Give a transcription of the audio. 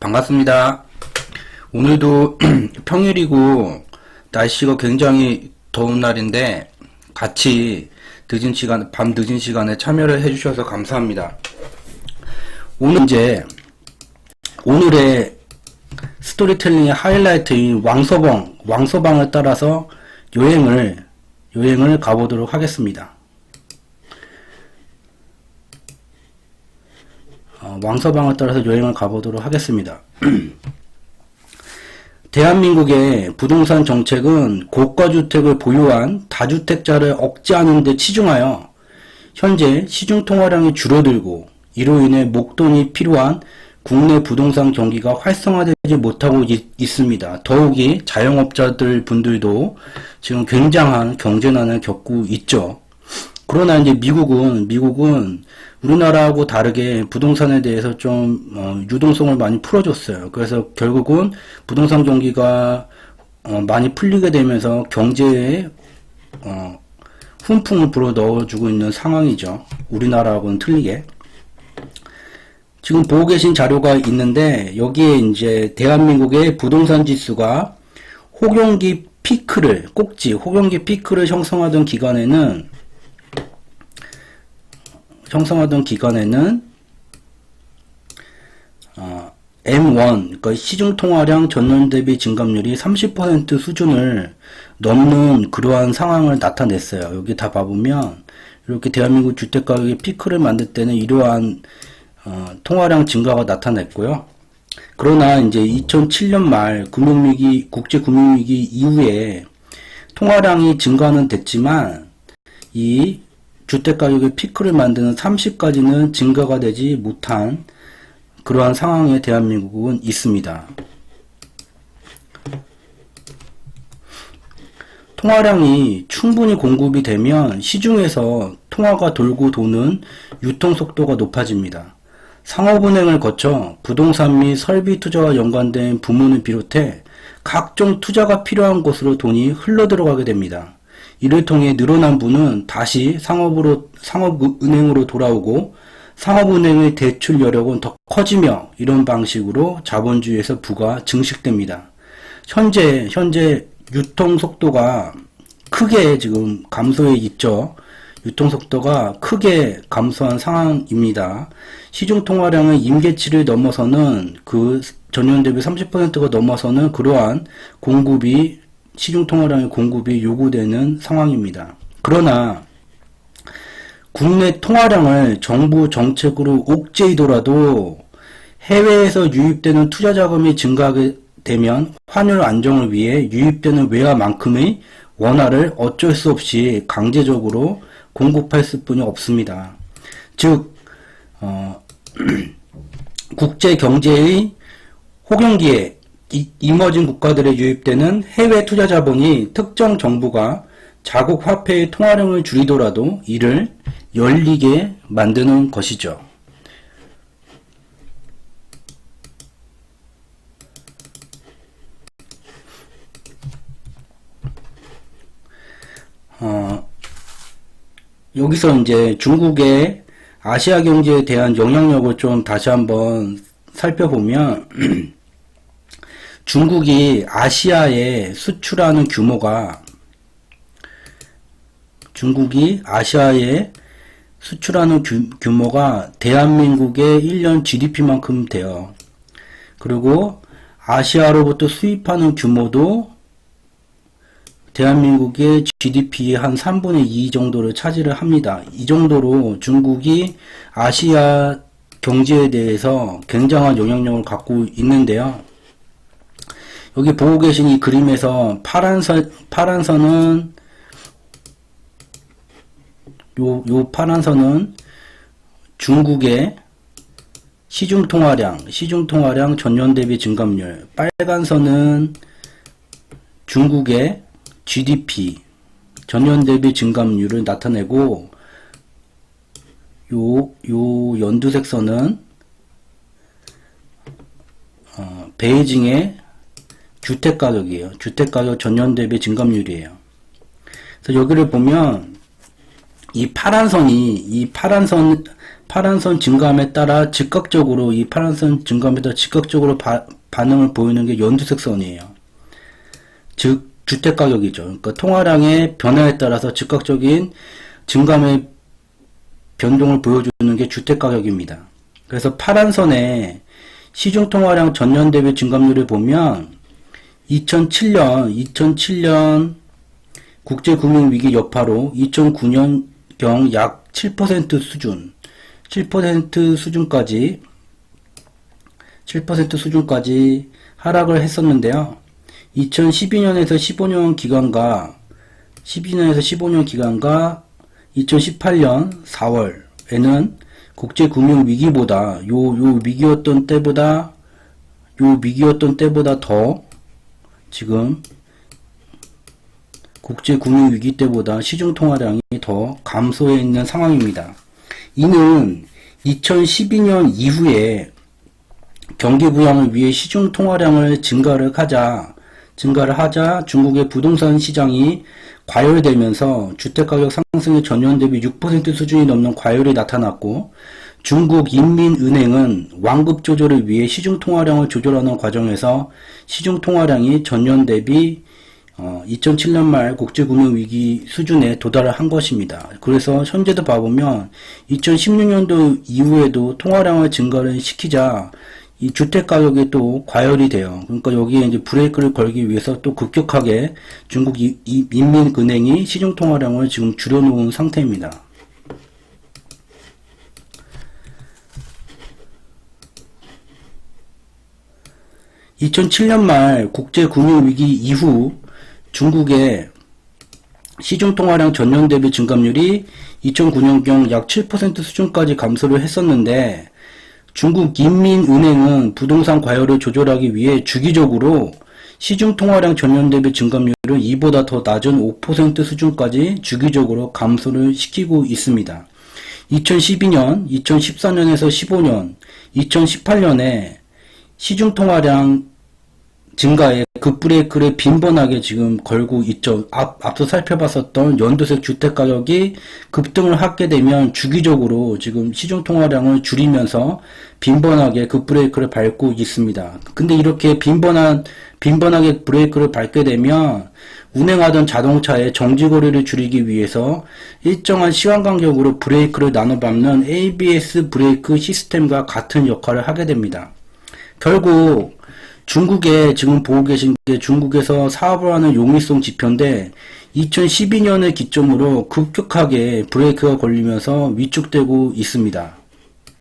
반갑습니다. 오늘도 평일이고 날씨가 굉장히 더운 날인데 같이 밤 늦은 시간에 참여를 해주셔서 감사합니다. 오늘의 스토리텔링의 하이라이트인 왕서방을 따라서 여행을 가보도록 하겠습니다. 왕서방을 따라서 여행을 가보도록 하겠습니다. 대한민국의 부동산 정책은 고가주택을 보유한 다주택자를 억제하는 데 치중하여 현재 시중 통화량이 줄어들고 이로 인해 목돈이 필요한 국내 부동산 경기가 활성화되지 못하고 있습니다. 더욱이 자영업자들 분들도 지금 굉장한 경제난을 겪고 있죠. 그러나 이제 미국은 우리나라하고 다르게 부동산에 대해서 좀 유동성을 많이 풀어줬어요. 그래서 결국은 부동산 경기가 많이 풀리게 되면서 경제에 훈풍을 불어 넣어주고 있는 상황이죠. 우리나라하고는 틀리게. 지금 보고 계신 자료가 있는데 여기에 이제 대한민국의 부동산 지수가 혹용기 피크를 형성하던 기간에는 M1, 그러니까 시중통화량 전년 대비 증감률이 30% 수준을 넘는 그러한 상황을 나타냈어요. 여기 다 봐보면 이렇게 대한민국 주택가격의 피크를 만들 때는 이러한 통화량 증가가 나타냈고요. 그러나 이제 2007년 말 국제 금융위기 이후에 통화량이 증가는 됐지만 이 주택가격의 피크를 만드는 30까지는 증가가 되지 못한 그러한 상황에 대한민국은 있습니다. 통화량이 충분히 공급이 되면 시중에서 통화가 돌고 도는 유통속도가 높아집니다. 상업은행을 거쳐 부동산 및 설비 투자와 연관된 부문을 비롯해 각종 투자가 필요한 곳으로 돈이 흘러들어가게 됩니다. 이를 통해 늘어난 부는 다시 상업은행으로 돌아오고 상업은행의 대출 여력은 더 커지며 이런 방식으로 자본주의에서 부가 증식됩니다. 현재 유통속도가 크게 지금 감소해 있죠. 유통속도가 크게 감소한 상황입니다. 시중통화량의 임계치를 넘어서는 전년 대비 30%가 넘어서는 그러한 시중통화량의 공급이 요구되는 상황입니다. 그러나 국내 통화량을 정부 정책으로 옥죄이더라도 해외에서 유입되는 투자자금이 증가하게 되면 환율 안정을 위해 유입되는 외화만큼의 원화를 어쩔 수 없이 강제적으로 공급할 수뿐이 없습니다. 즉 국제 경제의 혹용기에 이머징 국가들에 유입되는 해외 투자 자본이 특정 정부가 자국 화폐의 통화량을 줄이더라도 이를 열리게 만드는 것이죠. 여기서 이제 중국의 아시아 경제에 대한 영향력을 좀 다시 한번 살펴보면 중국이 아시아에 수출하는 규모가 대한민국의 1년 GDP만큼 돼요. 그리고 아시아로부터 수입하는 규모도 대한민국의 GDP의 한 3분의 2 정도를 차지를 합니다. 이 정도로 중국이 아시아 경제에 대해서 굉장한 영향력을 갖고 있는데요. 여기 보고 계신 이 그림에서 파란 선은 파란 선은 중국의 시중통화량 전년 대비 증감률, 빨간 선은 중국의 GDP 전년 대비 증감률을 나타내고 요 연두색 선은 베이징의 주택가격이에요. 주택가격 전년 대비 증감률이에요. 그래서 여기를 보면 이 파란 선 증감에 따라 즉각적으로, 이 파란 선 증감에 따라 즉각적으로 반응을 보이는 게 연두색 선이에요. 즉, 주택가격이죠. 그러니까 통화량의 변화에 따라서 즉각적인 증감의 변동을 보여주는 게 주택가격입니다. 그래서 파란 선에 시중통화량 전년 대비 증감률을 보면 2007년 국제금융위기 여파로 2009년경 약 7% 수준, 7% 수준까지 하락을 했었는데요. 2012년에서 15년 기간과 2018년 4월에는 국제금융위기보다 위기였던 때보다 더 지금 국제금융위기 때보다 시중통화량이 더 감소해 있는 상황입니다. 이는 2012년 이후에 경기 부양을 위해 시중통화량을 증가를 하자 중국의 부동산 시장이 과열되면서 주택가격 상승의 전년 대비 6% 수준이 넘는 과열이 나타났고, 중국 인민은행은 완급 조절을 위해 시중통화량을 조절하는 과정에서 시중통화량이 전년 대비 2007년 말 국제금융위기 수준에 도달을 한 것입니다. 그래서 현재도 봐보면 2016년도 이후에도 통화량을 증가를 시키자 이 주택가격이 또 과열이 돼요. 그러니까 여기에 이제 브레이크를 걸기 위해서 또 급격하게 중국 인민은행이 시중통화량을 지금 줄여놓은 상태입니다. (2007년) 말 국제금융위기 이후 중국의 시중통화량 전년 대비 증감률이 2009년경 약 7% 수준까지 감소를 했었는데, 중국 인민은행은 부동산 과열을 조절하기 위해 주기적으로 시중통화량 전년 대비 증감률을 이보다 더 낮은 5% 수준까지 주기적으로 감소를 시키고 있습니다. 2012년, 2014년에서 15년, 2018년에 시중통화량 증가에 급브레이크를 빈번하게 지금 걸고 있죠. 앞서 살펴봤었던 연두색 주택가격이 급등을 하게 되면 주기적으로 지금 시중통화량을 줄이면서 빈번하게 급브레이크를 밟고 있습니다. 근데 이렇게 빈번하게 브레이크를 밟게 되면 운행하던 자동차의 정지거리를 줄이기 위해서 일정한 시간 간격으로 브레이크를 나눠 밟는 ABS 브레이크 시스템과 같은 역할을 하게 됩니다. 결국 중국에 지금 보고 계신 게 중국에서 사업을 하는 용이성 지표인데, 2012년을 기점으로 급격하게 브레이크가 걸리면서 위축되고 있습니다.